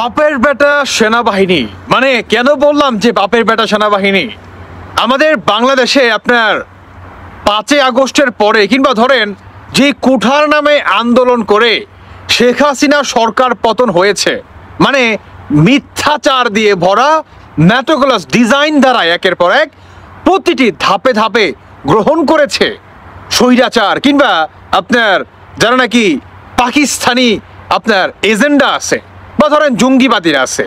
বাপের বেটা সেনাবাহিনী, মানে কেন বললাম যে বাপের বেটা সেনাবাহিনী? আমাদের বাংলাদেশে আপনার 5ই আগস্টের পরে কিংবা ধরেন যে কুঠার নামে আন্দোলন করে শেখ হাসিনা সরকার পতন হয়েছে, মানে মিথ্যাচার দিয়ে ভরা ম্যাটোগুলাস ডিজাইন দ্বারা একের পর এক প্রতিটি ধাপে ধাপে গ্রহণ করেছে স্বৈরাচার কিংবা আপনার যারা নাকি পাকিস্তানি আপনার এজেন্ডা আছে বা ধরেন জঙ্গিবাদীরা আছে,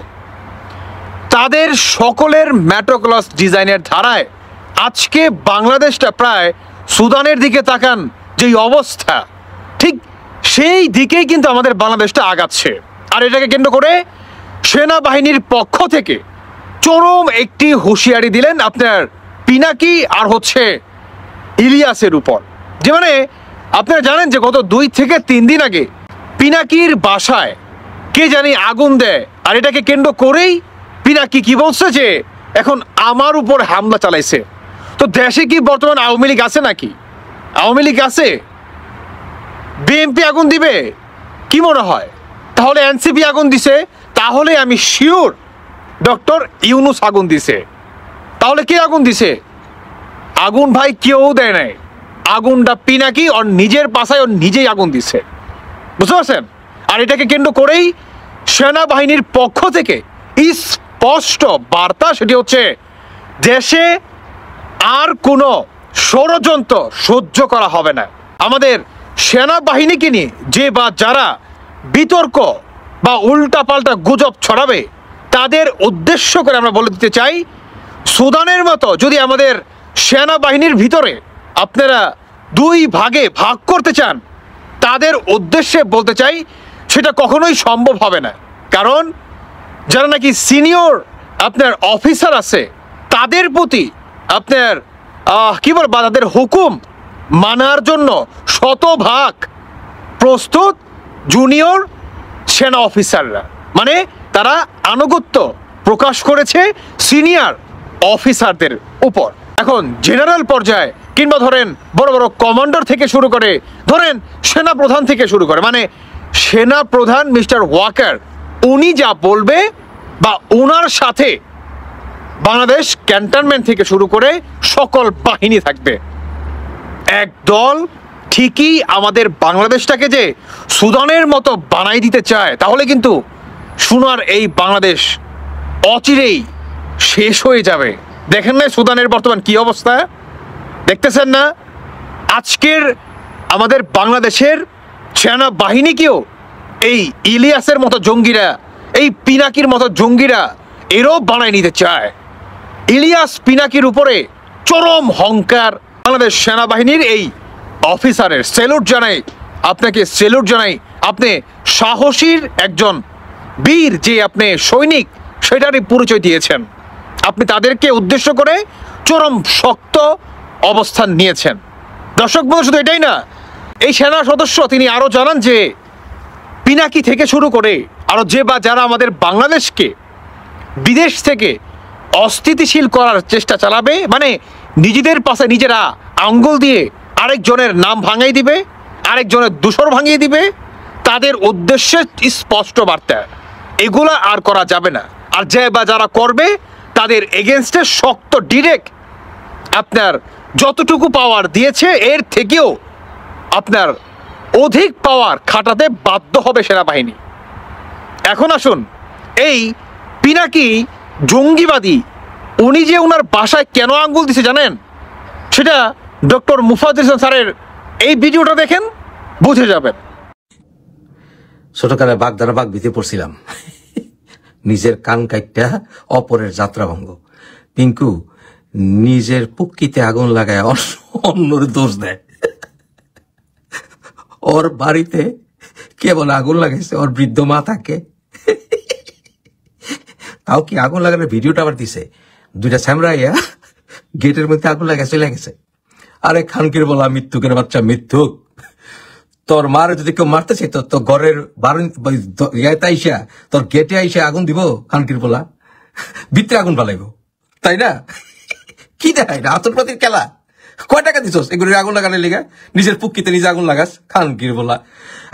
তাদের সকলের ম্যাটোক্লস ডিজাইনের ধারায় আজকে বাংলাদেশটা প্রায় সুদানের দিকে তাকান যেই অবস্থা, ঠিক সেই দিকেই কিন্তু আমাদের বাংলাদেশটা আগাচ্ছে। আর এটাকে কেন্দ্র করে সেনাবাহিনীর পক্ষ থেকে চরম একটি হুঁশিয়ারি দিলেন আপনার পিনাকি আর হচ্ছে ইলিয়াসের উপর। যে মানে আপনারা জানেন যে গত 2 থেকে 3 দিন আগে পিনাকির বাসায় কে জানি আগুন দেয়, আর এটাকে কেন্দ্র করেই পিনাকি কি বলছে যে এখন আমার উপর হামলা চালাইছে। তো দেশে কি বর্তমান আওয়ামী লীগ আছে নাকি? আওয়ামী লীগ আছে? বিএনপি আগুন দিবে কি মনে হয়? তাহলে এনসিপি আগুন দিছে, তাহলে আমি শিওর ডক্টর ইউনুস আগুন দিছে। তাহলে কে আগুন দিছে? আগুন ভাই কেউ দেয় নাই, আগুনটা পিনাকি ওর নিজের পাশায় ওর নিজেই আগুন দিছে, বুঝতে পারছেন? আর এটাকে কেন্দ্র করেই সেনাবাহিনীর পক্ষ থেকে স্পষ্ট বার্তা, সেটি হচ্ছে দেশে আর কোনো ষড়যন্ত্র সহ্য করা হবে না। আমাদের সেনাবাহিনীকে নিয়ে যে বা যারা বিতর্ক বা উল্টাপাল্টা গুজব ছড়াবে, তাদের উদ্দেশ্য করে আমরা বলে দিতে চাই, সুদানের মতো যদি আমাদের সেনাবাহিনীর ভিতরে আপনারা 2 ভাগে ভাগ করতে চান, তাদের উদ্দেশ্যে বলতে চাই সেটা কখনোই সম্ভব হবে না। কারণ যারা নাকি সিনিয়র আপনার অফিসার আছে, তাদের প্রতি আপনার কি বলবো, তাদের হুকুম মানার জন্য শতভাগ প্রস্তুত জুনিয়র সেনা অফিসাররা, মানে তারা আনুগত্য প্রকাশ করেছে সিনিয়র অফিসারদের উপর। এখন জেনারেল পর্যায়ে কিংবা ধরেন বড় বড় কমান্ডার থেকে শুরু করে ধরেন সেনা প্রধান থেকে শুরু করে, মানে সেনা প্রধান মিস্টার ওয়াকার উনি যা বলবে বা ওনার সাথে বাংলাদেশ ক্যান্টনমেন্ট থেকে শুরু করে সকল বাহিনী থাকবে একদল। ঠিকই আমাদের বাংলাদেশটাকে যে সুদানের মতো বানাই দিতে চায়, তাহলে কিন্তু সোনার এই বাংলাদেশ অচিরেই শেষ হয়ে যাবে। দেখেন না সুদানের বর্তমান কি অবস্থা, দেখতেছেন না? আজকের আমাদের বাংলাদেশের সেনাবাহিনীকেও এই ইলিয়াসের মতো জঙ্গিরা, এই পিনাকির মতো জঙ্গিরা এরও বানায় নিতে চায়। ইলিয়াস পিনাকির উপরে চরম হংকার বাংলাদেশ সেনাবাহিনীর এই অফিসারের। স্যালুট জানাই আপনাকে, স্যালুট জানাই। আপনি সাহসীর একজন বীর, যে আপনি সৈনিক, সেটারই পরিচয় দিয়েছেন। আপনি তাদেরকে উদ্দেশ্য করে চরম শক্ত অবস্থান নিয়েছেন। দর্শক বন্ধু, শুধু এটাই না, এই সেনা সদস্য তিনি আরও জানান যে পিনাকি থেকে শুরু করে আরও যে বা যারা আমাদের বাংলাদেশকে বিদেশ থেকে অস্থিতিশীল করার চেষ্টা চালাবে, মানে নিজেদের পাশে নিজেরা আঙ্গুল দিয়ে আরেকজনের নাম ভাঙিয়ে দিবে, আরেকজনের দূষর ভাঙিয়ে দিবে, তাদের উদ্দেশ্যে স্পষ্ট বার্তা, এগুলা আর করা যাবে না। আর যে বা যারা করবে তাদের এগেনস্টে শক্ত ডিরেক্ট আপনার যতটুকু পাওয়ার দিয়েছে এর থেকেও আপনার অধিক পাওয়ার খাটাতে বাধ্য হবে সেনাবাহিনী। এখন আসুন, এই পিনাকি জঙ্গিবাদী উনি যে ওনার বাসায় কেন আঙ্গুল দিছে জানেন? সেটা ডক্টর মুফাজ্জল হোসেন স্যারের এই ভিডিওটা দেখেন, বুঝে যাবেন। ছোটকালে বাগদারা বাগ ভিতে পড়ছিলাম, নিজের কান কাইটটা অপরের যাত্রাভঙ্গ। পিঙ্কু নিজের পুক্কিতে আগুন লাগায় অন্যর দোষ দেয়। ওর বাড়িতে কেবল আগুন লাগাইছে ওর বৃদ্ধ মা থাকে, তাও কি আগুন লাগানোর ভিডিওটা আবার দিছে। 2টা স্যামরাইয়া গেটের মধ্যে আগুন লাগাই চলে গেছে। আরে খানকির বলা মৃত্যুকের বাচ্চা, মৃত্যুক, তোর মার যদি কেউ মারতে চাই তোর ঘরের ইয়াতে আইসা তোর গেটে আইসা আগুন দিব, খানকির বলা ভিতরে আগুন ফালাইব, তাই না? কি দেখায় না আতঙ্কবাদীর খেলা? কয় টাকা দিছস এগুলো আগুন লাগানোর লিগা? নিজের পুক্কিতে নিজে আগুন লাগাস, খানকির বলা।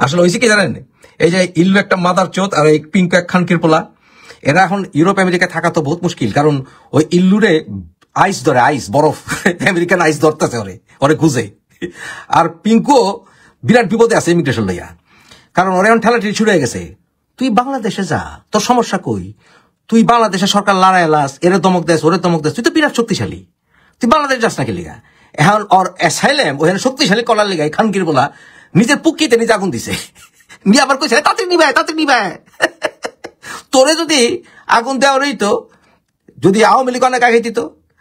আসলে হয়েছে কি জানেন, এই যে ইল্লু একটা মাদার চোদ আর এই পিঙ্কু এক খানকির পোলা, এরা এখন ইউরোপ আমেরিকায় থাকা তো বহুত মুশকিল, কারণ ওই ইল্লুরে আইস ধরে, আইস বরফ, আমেরিকান আইস ধরতেছে ওরে খুঁজে। আর পিঙ্কুও বিরাট বিপদে আছে ইমিগ্রেশন লইয়া, কারণ ওরে এখন ঠেলাঠেলি শুরু হয়ে গেছে। তুই বাংলাদেশে যা, তোর সমস্যা কই? তুই বাংলাদেশে সরকার লড়াই লাস, এরে দমক দেশ, ওরে দমক দেশ, তুই তো বিরাট শক্তিশালী, তুই বাংলাদেশ যাস নাকি লিগা? এখন ওর অ্যাসাইলেম ওখানে শক্তিশালী করার লিগাই খানকির বলা নিজের পুকিতে নিজে আগুন দিছে, নিয়ে আবার কইছে তাতে নিবাই। তোরে যদি আগুন দেওয়া রইতো, যদি আওয়ামী লীগ অনেক আগে দিত,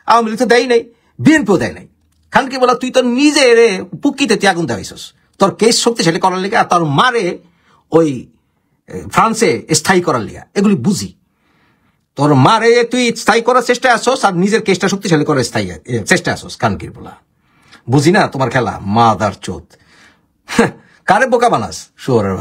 আওয়ামী লীগ তো দেয় নাই, বিএনপিও দেয় নাই। খানকি বলা তুই তো নিজে রে পুকিতে তুই আগুন দেওয়াইছস তোর কেস শক্তিশালী করার লিগা, আর তোর মারে ওই ফ্রান্সে স্থায়ী করার লিগা। এগুলি বুঝি, তোর মারে তুই স্থায়ী করার চেষ্টা আসছস আর নিজের কেসটা শক্তিশালী করার স্থায়ী চেষ্টা আসছস। খানকির বলা বুঝি না তোমার খেলা, মাদার চোদ, কারে বোকা বানাস শুয়োরের।